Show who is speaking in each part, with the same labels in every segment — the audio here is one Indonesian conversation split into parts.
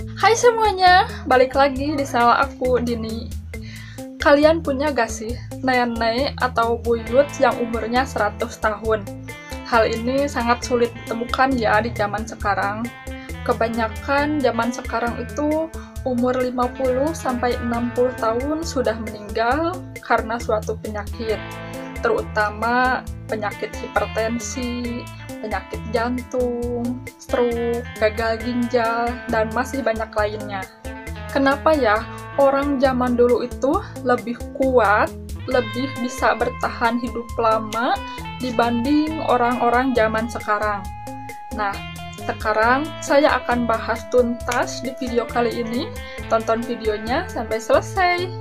Speaker 1: Hai semuanya, balik lagi di channel aku, Dini. Kalian punya gak sih nenek atau buyut yang umurnya 100 tahun? Hal ini sangat sulit ditemukan ya di zaman sekarang. Kebanyakan zaman sekarang itu umur 50-60 tahun sudah meninggal karena suatu penyakit, terutama penyakit hipertensi, penyakit jantung, stroke, gagal ginjal, dan masih banyak lainnya. Kenapa ya orang zaman dulu itu lebih kuat, lebih bisa bertahan hidup lama dibanding orang-orang zaman sekarang? Nah, sekarang saya akan bahas tuntas di video kali ini. Tonton videonya sampai selesai.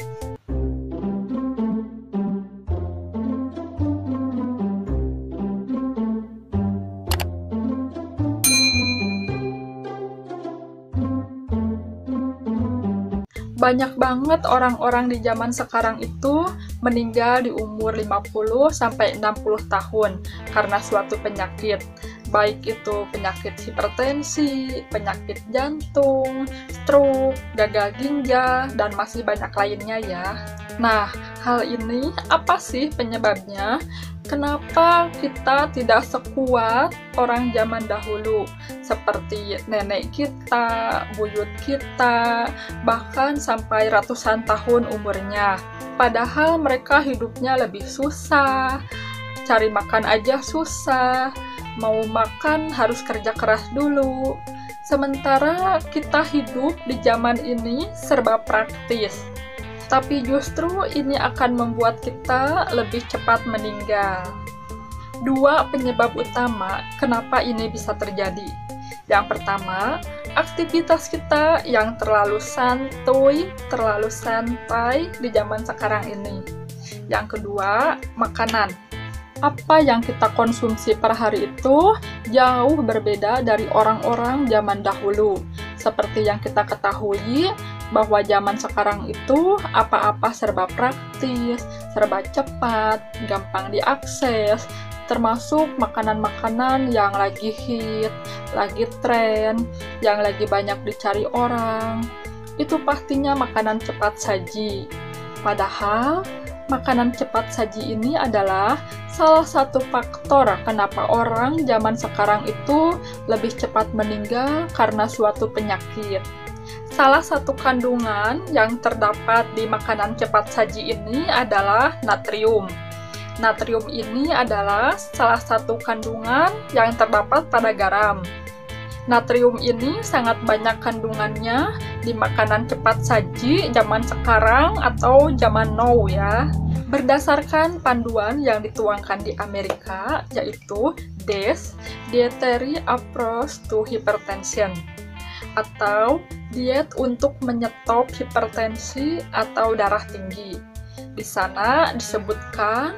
Speaker 1: Banyak banget orang-orang di zaman sekarang itu meninggal di umur 50-60 tahun karena suatu penyakit. Baik itu penyakit hipertensi, penyakit jantung, stroke, gagal ginjal, dan masih banyak lainnya ya. Nah, hal ini apa sih penyebabnya? Kenapa kita tidak sekuat orang zaman dahulu, seperti nenek kita, buyut kita, bahkan sampai ratusan tahun umurnya? Padahal mereka hidupnya lebih susah, cari makan aja susah, mau makan harus kerja keras dulu. Sementara kita hidup di zaman ini serba praktis. Tapi justru ini akan membuat kita lebih cepat meninggal. Dua penyebab utama kenapa ini bisa terjadi. Yang pertama, aktivitas kita yang terlalu santai di zaman sekarang ini. Yang kedua, makanan. Apa yang kita konsumsi per hari itu jauh berbeda dari orang-orang zaman dahulu. Seperti yang kita ketahui, bahwa zaman sekarang itu apa-apa serba praktis, serba cepat, gampang diakses, termasuk makanan-makanan yang lagi hit, lagi tren, yang lagi banyak dicari orang. Itu pastinya makanan cepat saji. Padahal, makanan cepat saji ini adalah salah satu faktor kenapa orang zaman sekarang itu lebih cepat meninggal karena suatu penyakit. Salah satu kandungan yang terdapat di makanan cepat saji ini adalah natrium. Natrium ini adalah salah satu kandungan yang terdapat pada garam. Natrium ini sangat banyak kandungannya di makanan cepat saji zaman sekarang atau zaman now ya. Berdasarkan panduan yang dituangkan di Amerika, yaitu DASH, Dietary Approach to Hypertension, atau diet untuk menyetop hipertensi atau darah tinggi. Di sana disebutkan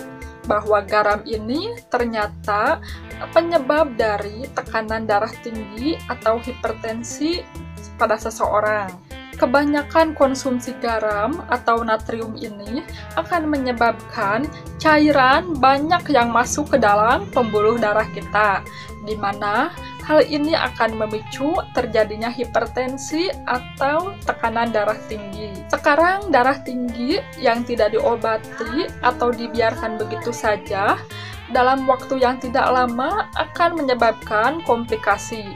Speaker 1: bahwa garam ini ternyata penyebab dari tekanan darah tinggi atau hipertensi pada seseorang. Kebanyakan konsumsi garam atau natrium ini akan menyebabkan cairan banyak yang masuk ke dalam pembuluh darah kita, di mana hal ini akan memicu terjadinya hipertensi atau tekanan darah tinggi. Sekarang darah tinggi yang tidak diobati atau dibiarkan begitu saja, dalam waktu yang tidak lama akan menyebabkan komplikasi.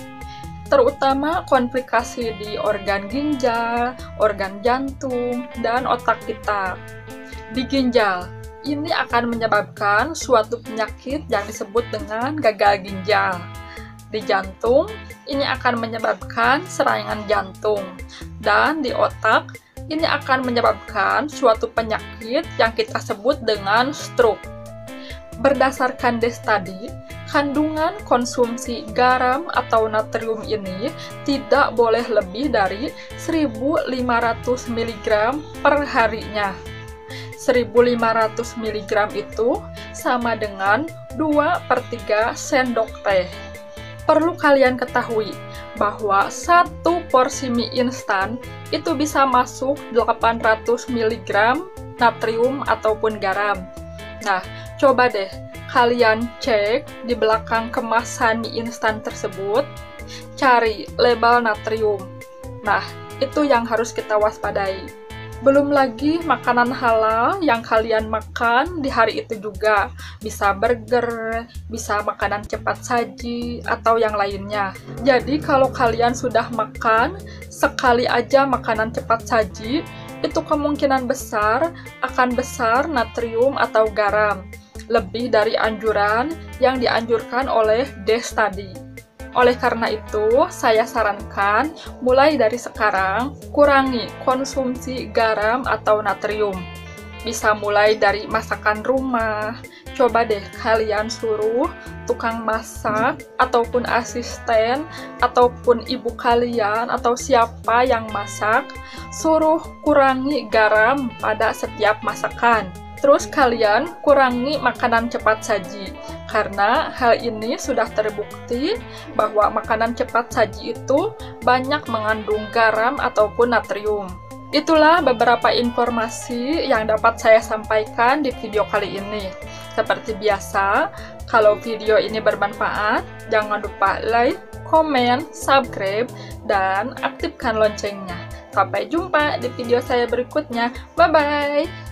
Speaker 1: Terutama komplikasi di organ ginjal, organ jantung, dan otak kita. Di ginjal, ini akan menyebabkan suatu penyakit yang disebut dengan gagal ginjal. Di jantung, ini akan menyebabkan serangan jantung. Dan di otak, ini akan menyebabkan suatu penyakit yang kita sebut dengan stroke. Berdasarkan DASH tadi, kandungan konsumsi garam atau natrium ini tidak boleh lebih dari 1.500 mg per harinya. 1.500 mg itu sama dengan 2/3 sendok teh. Perlu kalian ketahui bahwa satu porsi mie instan itu bisa masuk 800 mg natrium ataupun garam. Nah, coba deh kalian cek di belakang kemasan mie instan tersebut, cari label natrium. Nah, itu yang harus kita waspadai. Belum lagi makanan halal yang kalian makan di hari itu juga. Bisa burger, bisa makanan cepat saji, atau yang lainnya. Jadi kalau kalian sudah makan sekali aja makanan cepat saji, itu kemungkinan besar akan besar natrium atau garam. Lebih dari anjuran yang dianjurkan oleh Des tadi. Oleh karena itu, saya sarankan mulai dari sekarang kurangi konsumsi garam atau natrium. Bisa mulai dari masakan rumah. Coba deh kalian suruh tukang masak ataupun asisten ataupun ibu kalian atau siapa yang masak, suruh kurangi garam pada setiap masakan. Terus kalian kurangi makanan cepat saji, karena hal ini sudah terbukti bahwa makanan cepat saji itu banyak mengandung garam ataupun natrium. Itulah beberapa informasi yang dapat saya sampaikan di video kali ini. Seperti biasa, kalau video ini bermanfaat, jangan lupa like, komen, subscribe, dan aktifkan loncengnya. Sampai jumpa di video saya berikutnya. Bye-bye!